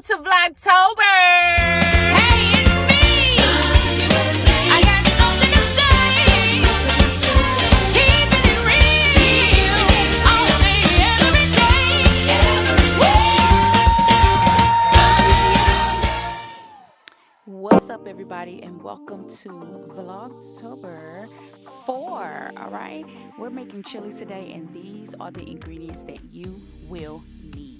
welcome to Vlogtober. Hey, it's me. I got something to say. Keeping it real all day, every day. What's up, everybody, and welcome to Vlogtober 4. All right, we're making chili today, and these are the ingredients that you will need.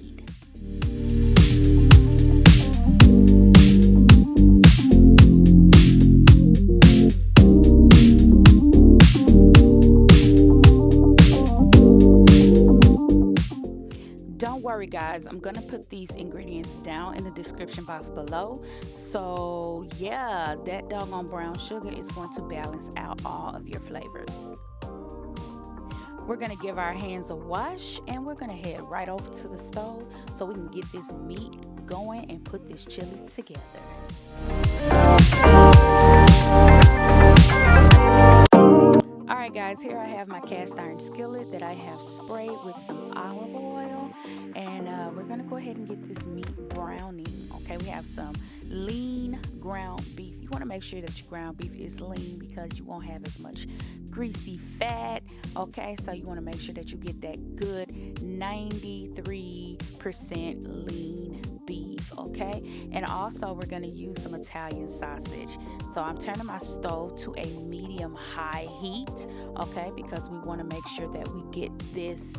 Don't worry, guys, I'm gonna put these ingredients down in the description box below. So yeah, that doggone brown sugar is going to balance out all of your flavors. We're gonna give our hands a wash, and we're gonna head right over to the stove so we can get this meat going and put this chili together. Alright guys, here I have my cast iron skillet that I have sprayed with some olive oil, and we're gonna go ahead and get this meat browning. Okay, we have some lean ground beef. You want to make sure that your ground beef is lean because you won't have as much greasy fat. Okay, so you want to make sure that you get that good 93% lean beef. Okay, and also we're going to use some Italian sausage. So I'm turning my stove to a medium high heat, okay, because we want to make sure that we get this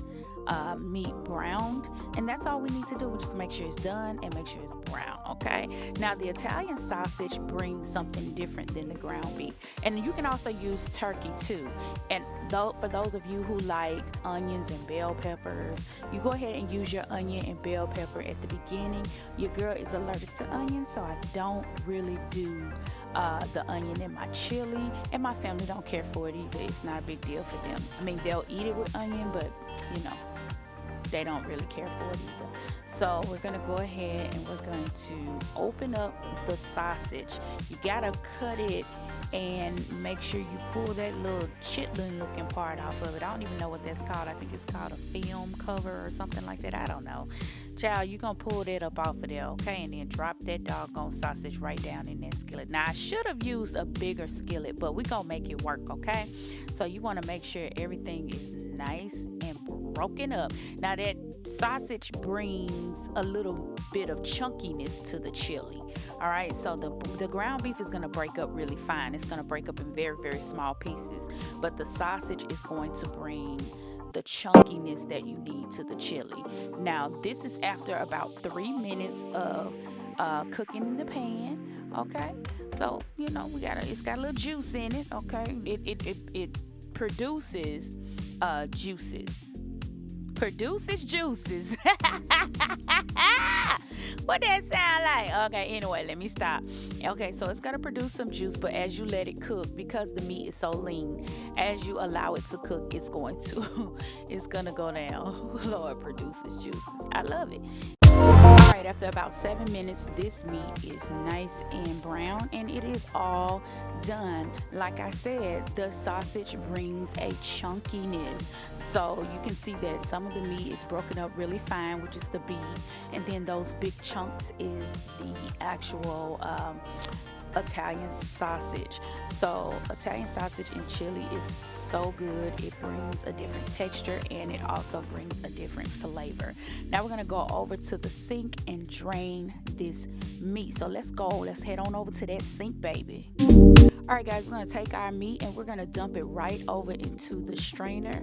meat browned, and that's all we need to do. We just make sure it's done and make sure it's brown. Okay, now the Italian sausage brings something different than the ground beef, and you can also use turkey too. And for those of you who like onions and bell peppers, you go ahead and use your onion and bell pepper at the beginning. Your girl is allergic to onions, so I don't really do the onion in my chili, and my family don't care for it either. It's not a big deal for them. I mean, they'll eat it with onion, but you know, they don't really care for it either. So we're gonna go ahead and we're going to open up the sausage. You gotta cut it and make sure you pull that little chitlin looking part off of it. I don't even know what that's called. I think it's called a film cover or something like that. I don't know. Child, you're gonna pull that up off of there, okay? And then drop that doggone sausage right down in that skillet. Now, I should have used a bigger skillet, but we're gonna make it work, okay? So you wanna make sure everything is nice and broken up. Now, that sausage brings a little bit of chunkiness to the chili. All right, so the ground beef is going to break up really fine. It's going to break up in very, very small pieces, but the sausage is going to bring the chunkiness that you need to the chili. Now, this is after about 3 minutes of cooking in the pan. Okay, so you know it's got a little juice in it. Okay, it produces juices. Produces juices. What that sound like? Okay, anyway, let me stop. Okay, so it's gonna produce some juice, but as you let it cook, because the meat is so lean, as you allow it to cook, it's gonna go down. Lord, produces juices. I love it. Alright, after about 7 minutes, this meat is nice and brown, and it is all done. Like I said, the sausage brings a chunkiness. So you can see that some of the meat is broken up really fine, which is the beef, and then those big chunks is the actual Italian sausage. So Italian sausage and chili is so good. It brings a different texture, and it also brings a different flavor. Now we're gonna go over to the sink and drain this meat. So let's head on over to that sink, baby. All right, guys, we're gonna take our meat and we're gonna dump it right over into the strainer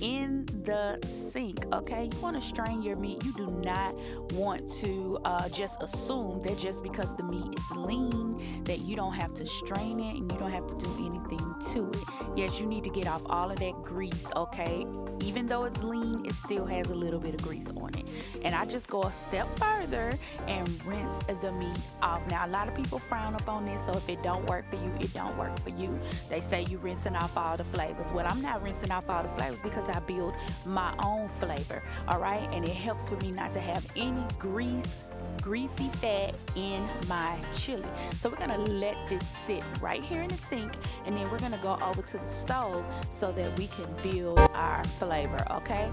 in the sink. Okay, you want to strain your meat. You do not want to just assume that just because the meat is lean that you don't have to strain it and you don't have to do anything to it. Yes, you need to get off all of that grease. Okay, even though it's lean, it still has a little bit of grease on it. And I just go a step further and rinse the meat off. Now, a lot of people frown up on this, so if it don't work for you, it don't work for you. They say you rinsing off all the flavors. Well, I'm not rinsing off all the flavors because I build my own flavor. All right, and it helps for me not to have any greasy fat in my chili. So we're gonna let this sit right here in the sink, and then we're gonna go over to the stove so that we can build our flavor. Okay,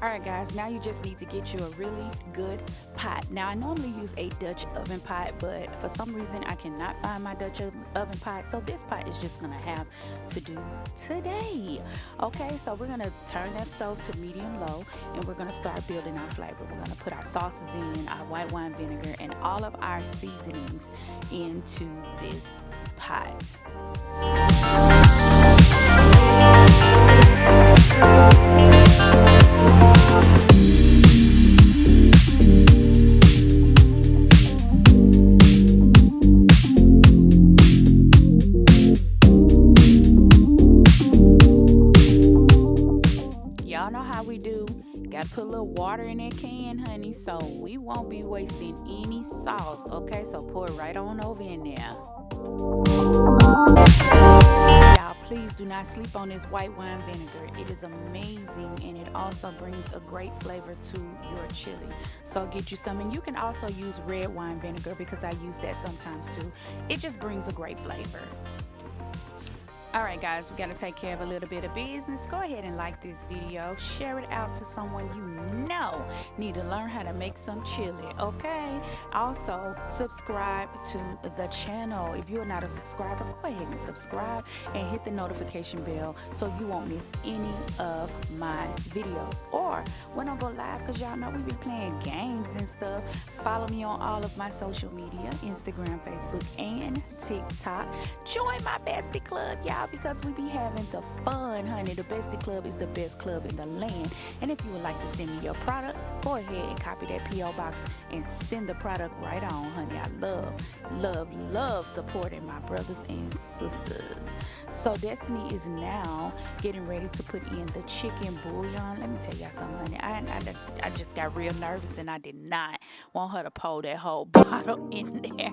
Alright guys, now you just need to get you a really good pot pot. Now I normally use a Dutch oven pot, but for some reason I cannot find my Dutch oven pot, so this pot is just gonna have to do today. Okay, so we're gonna turn that stove to medium low, and we're gonna start building our flavor. We're gonna put our sauces in, our white wine vinegar, and all of our seasonings into this pot. Y'all know how we do. Gotta put a little water in that can, honey, so we won't be wasting any sauce. Okay, so pour it right on over in there. Y'all, please do not sleep on this white wine vinegar. It is amazing, and it also brings a great flavor to your chili. So get you some, and you can also use red wine vinegar because I use that sometimes too. It just brings a great flavor. Alright guys, we got to take care of a little bit of business. Go ahead and like this video. Share it out to someone you know need to learn how to make some chili, okay? Also, subscribe to the channel. If you're not a subscriber, go ahead and subscribe and hit the notification bell so you won't miss any of my videos. Or when I go live, because y'all know we be playing games and stuff, follow me on all of my social media, Instagram, Facebook, and TikTok. Join my Bestie Club, y'all, because we be having the fun, honey. The Bestie Club is the best club in the land. And if you would like to send me your product, go ahead and copy that P.O. box and send the product right on, honey. I love supporting my brothers and sisters. So Destiny is now getting ready to put in the chicken bouillon. Let me tell y'all something, honey. I just got real nervous, and I did not want her to pour that whole bottle in there.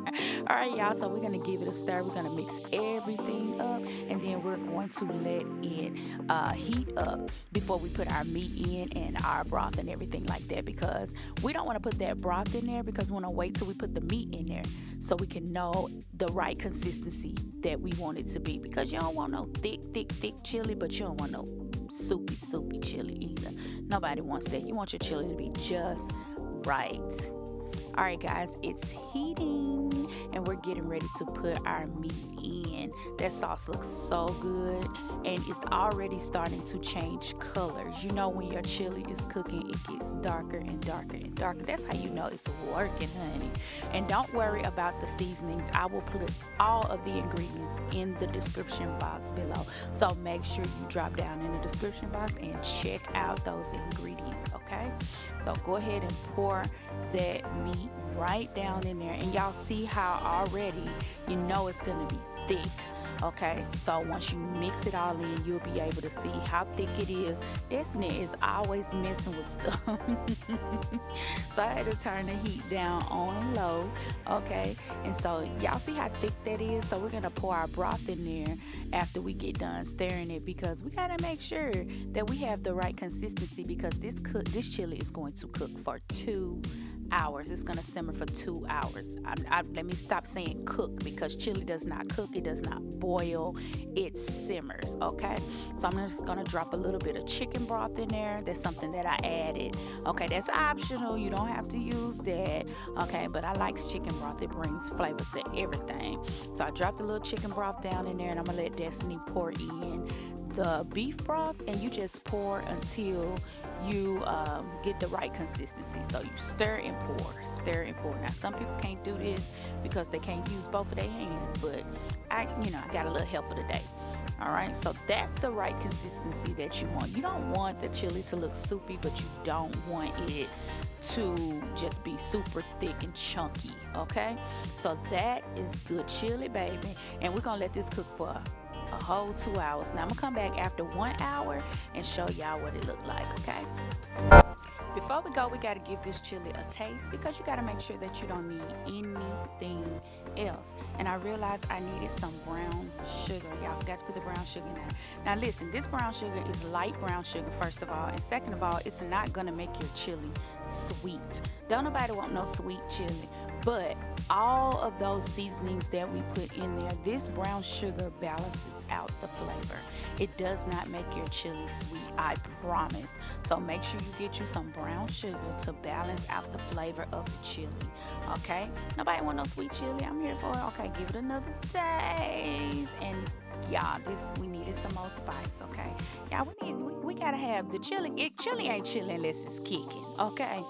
All right, y'all, so we're going to give it a stir. We're going to mix everything up, and then we're going to let it heat up before we put our meat in and our broth and everything like that, because we don't want to put that broth in there because we want to wait till we put the meat in there so we can know the right consistency that we want it to be, because you don't want no thick chili, but you don't want no soupy chili either. Nobody wants that. You want your chili to be just right. All right, guys, it's heating, and we're getting ready to put our meat in. That sauce looks so good, and it's already starting to change colors. You know, when your chili is cooking, it gets darker and darker and darker. That's how you know it's working, honey. And don't worry about the seasonings. I will put all of the ingredients in the description box below. So make sure you drop down in the description box and check out those ingredients, okay? So go ahead and pour that meat right down in there, and y'all see how already you know it's gonna be thick. Okay, so once you mix it all in, you'll be able to see how thick it is. Destiny is always messing with stuff. So I had to turn the heat down on low. Okay, and so y'all see how thick that is. So we're gonna pour our broth in there after we get done stirring it, because we gotta make sure that we have the right consistency, because this chili is going to cook for 2 hours. It's gonna simmer for 2 hours. Let me stop saying cook, because chili does not cook. It does not boil. It simmers. Okay, so I'm just gonna drop a little bit of chicken broth in there. That's something that I added. Okay, that's optional. You don't have to use that. Okay, but I like chicken broth. It brings flavor to everything. So I dropped a little chicken broth down in there, and I'm gonna let Destiny pour in the beef broth, and you just pour until you get the right consistency. So you stir and pour. Now some people can't do this because they can't use both of their hands, but I got a little help of the day. All right, so that's the right consistency that you want. You don't want the chili to look soupy, but you don't want it to just be super thick and chunky. Okay, so that is good chili, baby, and we're gonna let this cook for a whole 2 hours. Now I'm gonna come back after 1 hour and show y'all what it looked like. Okay, before we go, we got to give this chili a taste, because you got to make sure that you don't need anything else. And I realized I needed some brown sugar. Y'all forgot to put the brown sugar in there. Now listen, this brown sugar is light brown sugar, first of all, and second of all, it's not gonna make your chili sweet. Don't nobody want no sweet chili. But all of those seasonings that we put in there, this brown sugar balances out the flavor. It does not make your chili sweet, I promise. So make sure you get you some brown sugar to balance out the flavor of the chili. Okay? Nobody want no sweet chili. I'm here for it. Okay, give it another taste. And y'all, we needed some more spice. Okay? Yeah, we gotta have the chili. Chili ain't chili unless it's kicking. Okay?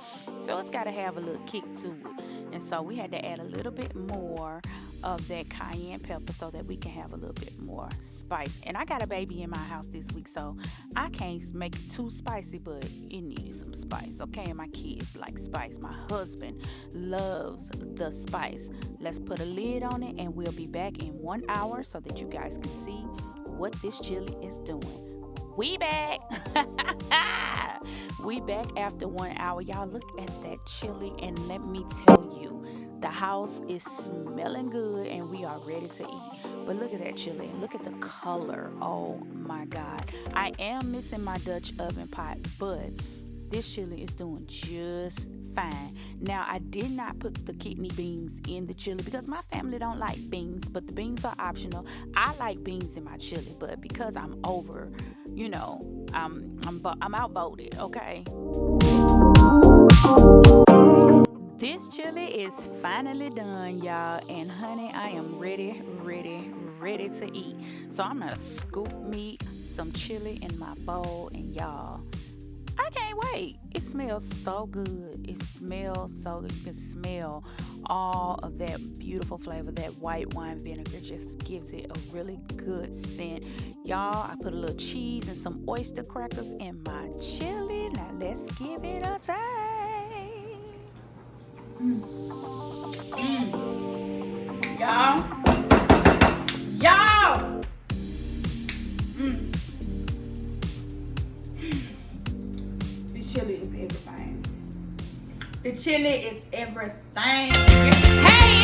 So it's gotta have a little kick to it. And so we had to add a little bit more of that cayenne pepper so that we can have a little bit more spice. And I got a baby in my house this week, so I can't make it too spicy, but it needed some spice. Okay, and my kids like spice. My husband loves the spice. Let's put a lid on it, and we'll be back in 1 hour so that you guys can see what this chili is doing. We back. We back after 1 hour. Y'all, look at that chili, and let me tell you, the house is smelling good and we are ready to eat. But look at that chili and look at the color. Oh my God. I am missing my Dutch oven pot, but this chili is doing just fine. Now, I did not put the kidney beans in the chili because my family don't like beans, but the beans are optional. I like beans in my chili, but because I'm over, you know, I'm outvoted, okay? This chili is finally done, y'all, and honey, I am ready to eat. So I'm gonna scoop me some chili in my bowl, and y'all, I can't wait. It smells so good. It smells so good. You can smell all of that beautiful flavor. That white wine vinegar just gives it a really good scent. Y'all, I put a little cheese and some oyster crackers in my chili. Now let's give it a taste. Y'all. This chili is everything. The chili is everything. Hey,